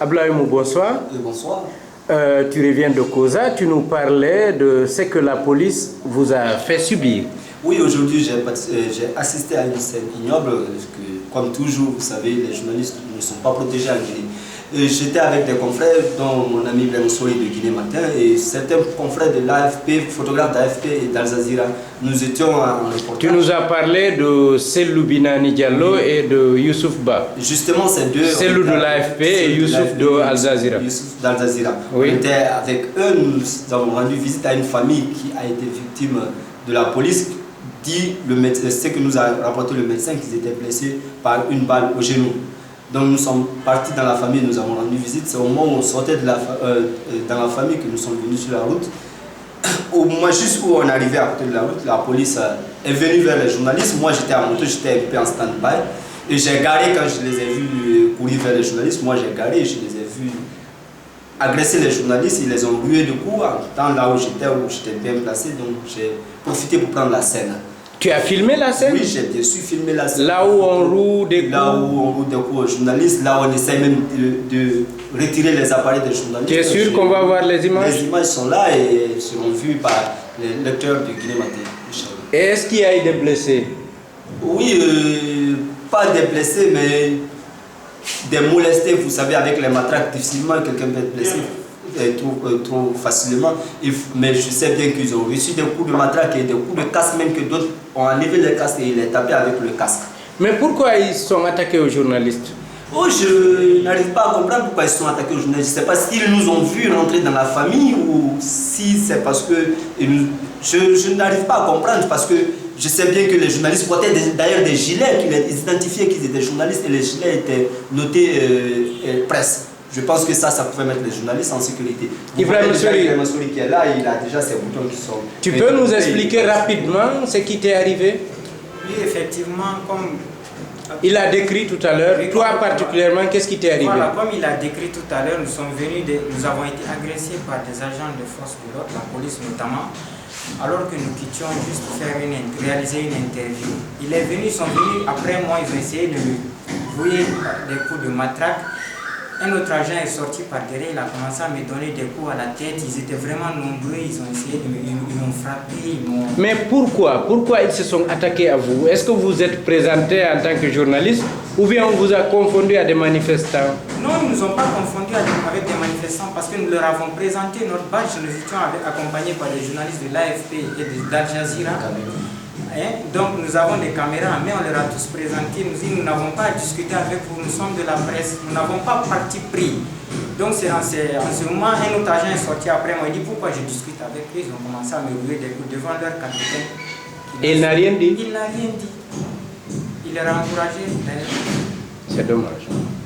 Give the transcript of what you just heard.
Ablaïmou, bonsoir. Bonsoir. Tu reviens de Koza, tu nous parlais de ce que la police vous a fait subir. Oui, aujourd'hui j'ai assisté à une scène ignoble, que, comme toujours, vous savez, les journalistes ne sont pas protégés en Guinée. J'étais avec des confrères, dont mon ami Ben Souri de Guinée Matin, et certains confrères de l'AFP, photographes d'AFP et d'Al Jazeera. Nous étions en reportage. Tu nous as parlé de Selou Binani Diallo et de Youssouf Ba. Justement, ces deux. Selou de l'AFP et Youssouf de Al Jazeera. Youssouf d'Al Jazeera. Oui. On était avec eux, nous avons rendu visite à une famille qui a été victime de la police. Dit le médecin, ce que nous a rapporté le médecin, qu'ils étaient blessés par une balle au genou. Donc nous sommes partis dans la famille, nous avons rendu visite. C'est au moment où on sortait dans la famille que nous sommes venus sur la route. Au moment juste où on arrivait à côté de la route, la police est venue vers les journalistes. Moi j'étais à moto, j'étais un peu en stand-by. Et j'ai garé quand je les ai vus courir vers les journalistes. Moi j'ai garé et je les ai vus agresser les journalistes. Ils les ont rués de coups en temps là où j'étais bien placé. Donc j'ai profité pour prendre la scène. Tu as filmé la scène? Oui, j'ai bien sûr filmé la scène. Là où on roue des coups? Là où on roue des coups aux journalistes, là où on essaie même de retirer les appareils des journalistes. Tu es sûr qu'on va voir les images? Les images sont là et seront vues par les lecteurs de Guinée Matin. Et est-ce qu'il y a eu des blessés? Oui, pas des blessés, mais des molestés. Vous savez, avec les matraques, difficilement quelqu'un peut être blessé. Trop facilement, mais je sais bien qu'ils ont reçu des coups de matraque et des coups de casque, même que d'autres ont enlevé les casques et les tapé avec le casque. Mais pourquoi ils sont attaqués aux journalistes? Oh, je n'arrive pas à comprendre pourquoi ils sont attaqués aux journalistes. Je ne sais pas s'ils nous ont vus rentrer dans la famille ou si c'est parce que... Je n'arrive pas à comprendre parce que je sais bien que les journalistes portaient d'ailleurs des gilets, qu'ils identifiaient qu'ils étaient journalistes et les gilets étaient notés presse. Je pense que ça pouvait mettre les journalistes en sécurité. Ibrahim Souri qui est là, il a déjà ses boutons qui sont... Tu peux nous expliquer rapidement ce qui t'est arrivé? Oui, effectivement, comme... Il a décrit tout à l'heure. Toi particulièrement, qu'est-ce qui t'est arrivé? Voilà, comme il a décrit tout à l'heure, nous avons été agressés par des agents de force de l'ordre, la police notamment, alors que nous quittions juste pour réaliser une interview. Ils sont venus après moi, ils ont essayé de me jouer des coups de matraque. Un autre agent est sorti par derrière, il a commencé à me donner des coups à la tête. Ils étaient vraiment nombreux, ils ont essayé ils m'ont frappé. Mais pourquoi ils se sont attaqués à vous? Est-ce que vous êtes présenté en tant que journaliste ou bien on vous a confondu à des manifestants? Non, ils ne nous ont pas confondus avec des manifestants parce que nous leur avons présenté notre badge. Nous étions accompagnés par des journalistes de l'AFP et d'Al Jazeera. Donc nous avons des caméras, mais on leur a tous présenté. Nous n'avons pas à discuter avec vous, nous sommes de la presse, nous n'avons pas parti pris. Donc c'est en ce moment, un autre agent est sorti après moi, il dit pourquoi je discute avec eux. Ils ont commencé à me rouer des coups devant leur capitaine. Et il n'a rien dit? Il n'a rien dit. Il leur a encouragé. C'est dommage.